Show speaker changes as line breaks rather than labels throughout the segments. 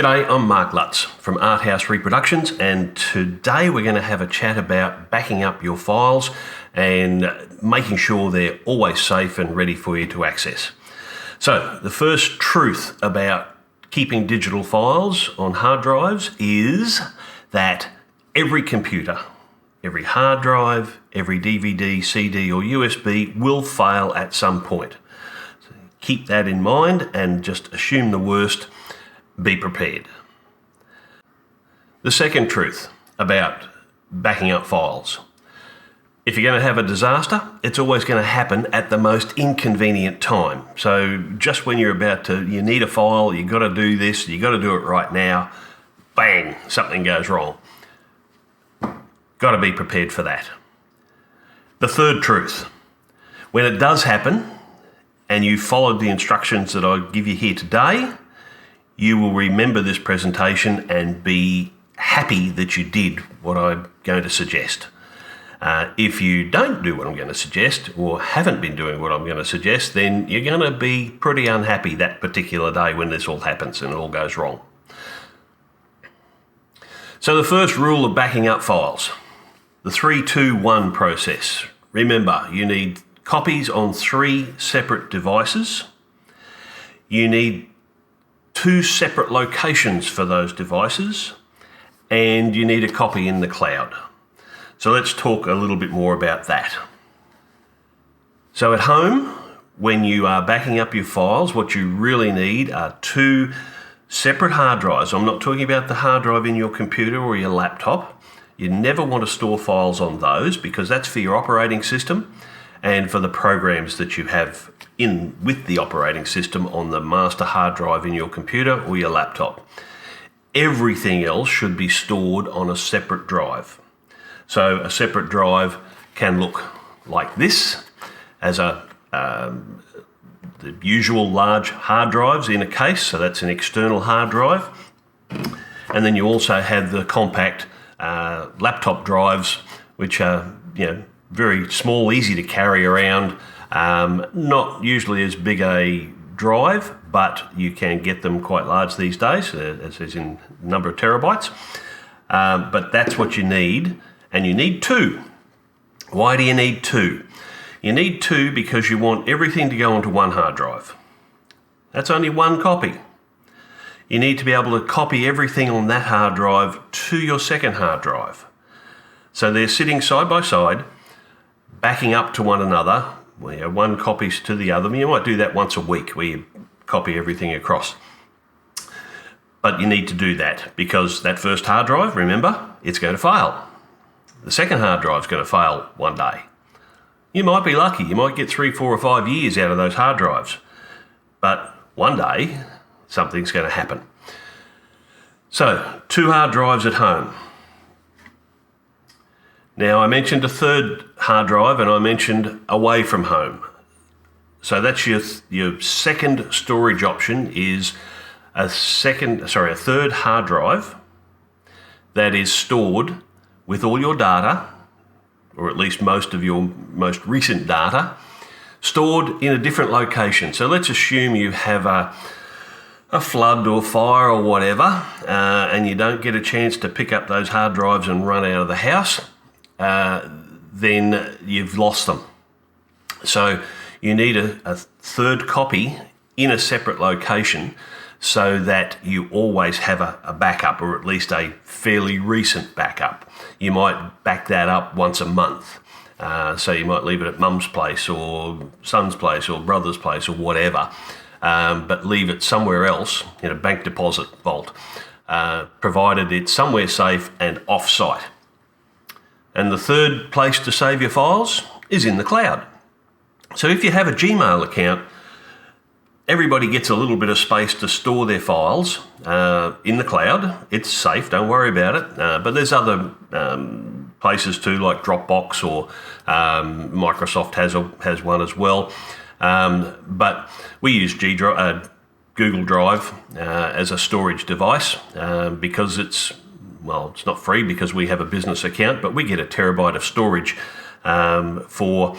G'day, I'm Mark Lutz from Arthouse Reproductions, and today we're going to have a chat about backing up your files and making sure they're always safe and ready for you to access. So the first truth about keeping digital files on hard drives is that every computer, every hard drive, every DVD, CD or USB will fail at some point. So keep that in mind and just assume the worst. Be prepared. The second truth about backing up files. If you're going to have a disaster, it's always going to happen at the most inconvenient time. So just when you're you need a file, you've got to do this, you've got to do it right now, bang, something goes wrong. Got to be prepared for that. The third truth. When it does happen, and you followed the instructions that I give you here today, you will remember this presentation and be happy that you did what I'm going to suggest. If you don't do what I'm going to suggest or haven't been doing what I'm going to suggest, then you're going to be pretty unhappy that particular day when this all happens and it all goes wrong. So the first rule of backing up files, the 3-2-1 process. Remember, you need copies on 3 separate devices. You need 2 separate locations for those devices, and you need a copy in the cloud. So let's talk a little bit more about that. So at home, when you are backing up your files, what you really need are 2 separate hard drives. I'm not talking about the hard drive in your computer or your laptop. You never want to store files on those because that's for your operating system and for the programs that you have in with the operating system on the master hard drive in your computer or your laptop. Everything else should be stored on a separate drive. So a separate drive can look like this, as the usual large hard drives in a case, so that's an external hard drive. And then you also have the compact laptop drives, which are very small, easy to carry around. Not usually as big a drive, but you can get them quite large these days, as is in number of terabytes. But that's what you need, and you need 2. Why do you need 2? You need 2 because you want everything to go onto one hard drive. That's only one copy. You need to be able to copy everything on that hard drive to your second hard drive. So they're sitting side by side, backing up to one another. One copies to the other. You might do that once a week where you copy everything across. But you need to do that because that first hard drive, remember, it's going to fail. The second hard drive is going to fail one day. You might be lucky. You might get 3, 4 or 5 years out of those hard drives. But one day, something's going to happen. So, 2 hard drives at home. Now, I mentioned a third hard drive and I mentioned away from home. So that's your second storage option is a third hard drive that is stored with all your data, or at least most of your most recent data, stored in a different location. So let's assume you have a flood or fire or whatever, and you don't get a chance to pick up those hard drives and run out of the house. Then you've lost them. So you need a third copy in a separate location so that you always have a backup, or at least a fairly recent backup. You might back that up once a month. So you might leave it at mum's place or son's place or brother's place or whatever, but leave it somewhere else in a bank deposit vault, provided it's somewhere safe and off-site. And the third place to save your files is in the cloud. So if you have a Gmail account, everybody gets a little bit of space to store their files in the cloud. It's safe, don't worry about it. But there's other places too, like Dropbox, or Microsoft has one as well. But we use Google Drive as a storage device because it's not free because we have a business account, but we get a terabyte of storage for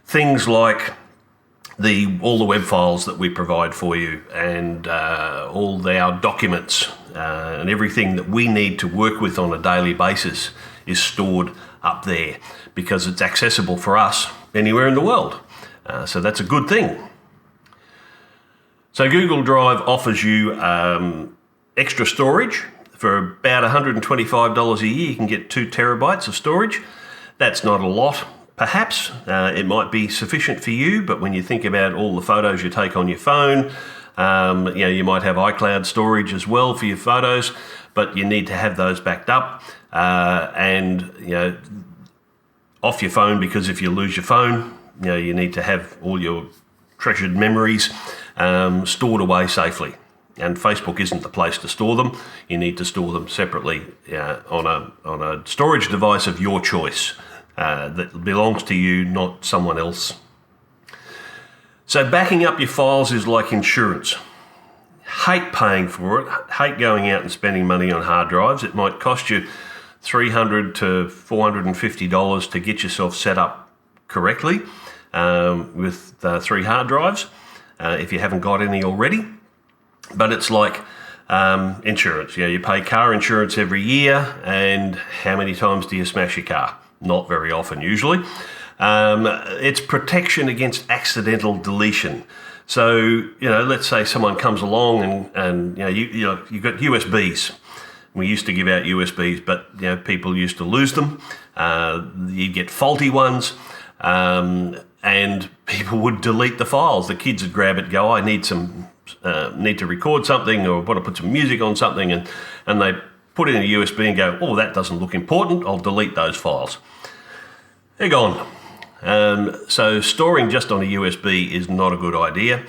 things like all the web files that we provide for you, and all our documents and everything that we need to work with on a daily basis is stored up there because it's accessible for us anywhere in the world. So that's a good thing. So Google Drive offers you extra storage. For about $125 a year, you can get 2 terabytes of storage. That's not a lot. Perhaps it might be sufficient for you, but when you think about all the photos you take on your phone, you might have iCloud storage as well for your photos, but you need to have those backed up and off your phone, because if you lose your phone, you need to have all your treasured memories stored away safely. And Facebook isn't the place to store them. You need to store them separately on a storage device of your choice that belongs to you, not someone else. So backing up your files is like insurance. Hate paying for it, hate going out and spending money on hard drives. It might cost you $300 to $450 to get yourself set up correctly with 3 hard drives if you haven't got any already. But it's like insurance. You pay car insurance every year, and how many times do you smash your car? Not very often, usually. It's protection against accidental deletion. So, let's say someone comes along and you've got USBs. We used to give out USBs, but people used to lose them. You'd get faulty ones, and people would delete the files. The kids would grab it, go, I need to record something, or want to put some music on something, and they put it in a USB and go, oh, that doesn't look important, I'll delete those files. They're gone. So storing just on a USB is not a good idea.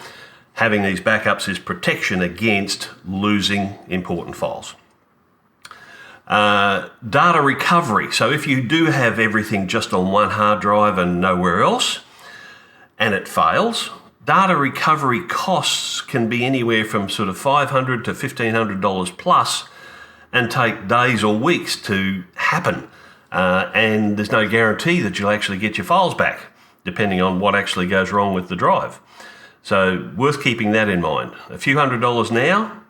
Having these backups is protection against losing important files. Data recovery. So if you do have everything just on one hard drive and nowhere else, and it fails, data recovery costs can be anywhere from sort of $500 to $1,500 plus, and take days or weeks to happen. And there's no guarantee that you'll actually get your files back, depending on what actually goes wrong with the drive. So worth keeping that in mind. A few $100s now,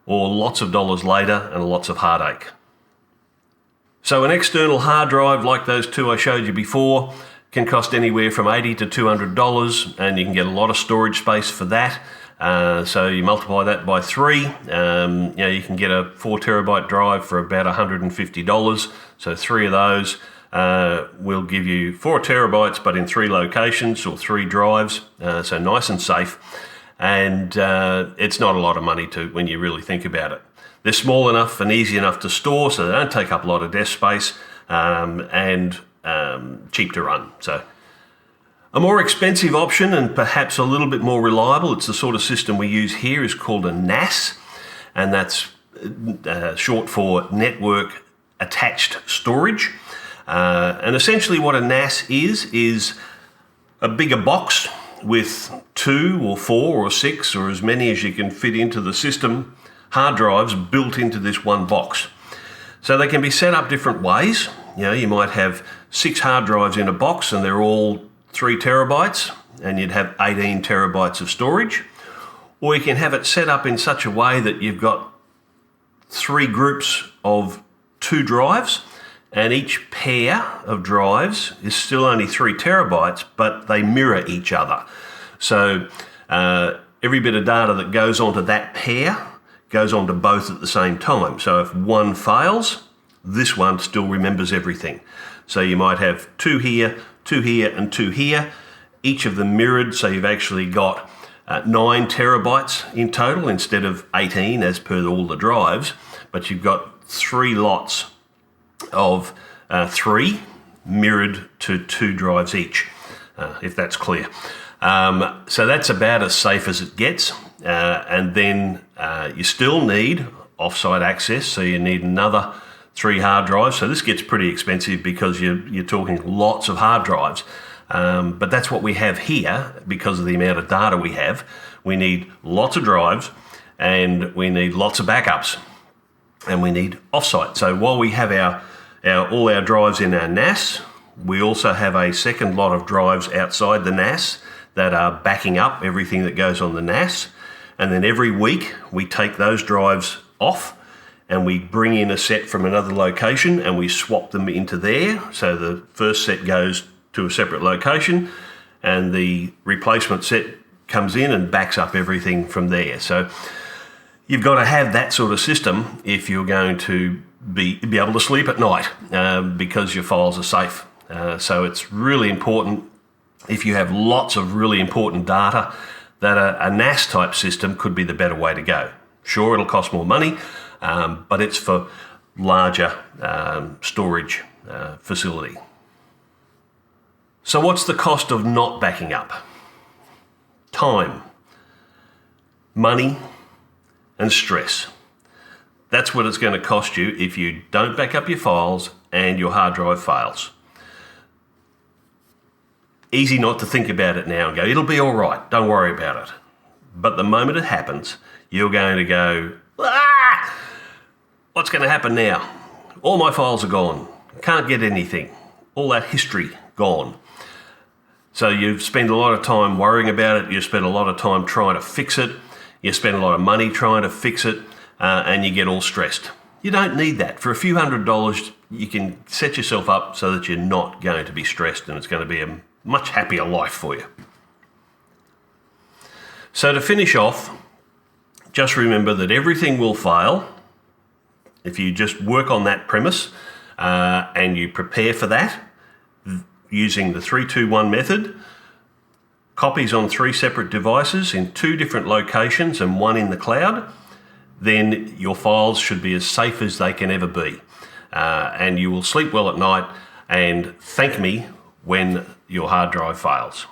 or lots of dollars later and lots of heartache. So an external hard drive like those 2 I showed you before can cost anywhere from $80 to $200, and you can get a lot of storage space for that. So you multiply that by 3, you can get a 4 terabyte drive for about $150. So 3 of those will give you 4 terabytes, but in 3 locations or 3 drives. So nice and safe. And it's not a lot of money when you really think about it. They're small enough and easy enough to store, so they don't take up a lot of desk space, and cheap to run. So a more expensive option, and perhaps a little bit more reliable, it's the sort of system we use here, is called a NAS, and that's short for Network Attached Storage. And essentially what a NAS is a bigger box with 2 or 4 or 6 or as many as you can fit into the system hard drives built into this one box. So they can be set up different ways. You might have 6 hard drives in a box and they're all 3 terabytes, and you'd have 18 terabytes of storage. Or you can have it set up in such a way that you've got 3 groups of 2 drives, and each pair of drives is still only 3 terabytes, but they mirror each other. So every bit of data that goes onto that pair goes onto both at the same time. So if one fails, this one still remembers everything. So you might have 2 here, 2 here, and 2 here, each of them mirrored, so you've actually got 9 terabytes in total instead of 18 as per all the drives, but you've got 3 lots of 3 mirrored to 2 drives each, if that's clear. So that's about as safe as it gets, and then you still need offsite access, so you need another 3 hard drives. So this gets pretty expensive because you're talking lots of hard drives. But that's what we have here because of the amount of data we have. We need lots of drives, and we need lots of backups, and we need offsite. So while we have all our drives in our NAS, we also have a second lot of drives outside the NAS that are backing up everything that goes on the NAS. And then every week we take those drives off and we bring in a set from another location and we swap them into there. So the first set goes to a separate location and the replacement set comes in and backs up everything from there. So you've got to have that sort of system if you're going to be able to sleep at night, because your files are safe. So it's really important, if you have lots of really important data, that a NAS type system could be the better way to go. Sure, it'll cost more money, but it's for larger storage facility. So what's the cost of not backing up? Time, money, and stress. That's what it's going to cost you if you don't back up your files and your hard drive fails. Easy not to think about it now and go, it'll be all right, don't worry about it. But the moment it happens, you're going to go, what's going to happen now? All my files are gone, can't get anything, all that history gone. So you've spent a lot of time worrying about it, you spend a lot of time trying to fix it, you spend a lot of money trying to fix it, and you get all stressed. You don't need that. For a few $100s, you can set yourself up so that you're not going to be stressed and it's going to be a much happier life for you. So to finish off, just remember that everything will fail. If you just work on that premise and you prepare for that using the 3-2-1 method, copies on 3 separate devices in 2 different locations and 1 in the cloud, then your files should be as safe as they can ever be. And you will sleep well at night and thank me when your hard drive fails.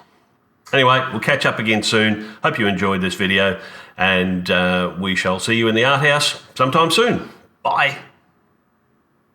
Anyway, we'll catch up again soon. Hope you enjoyed this video and we shall see you in the art house sometime soon. Bye.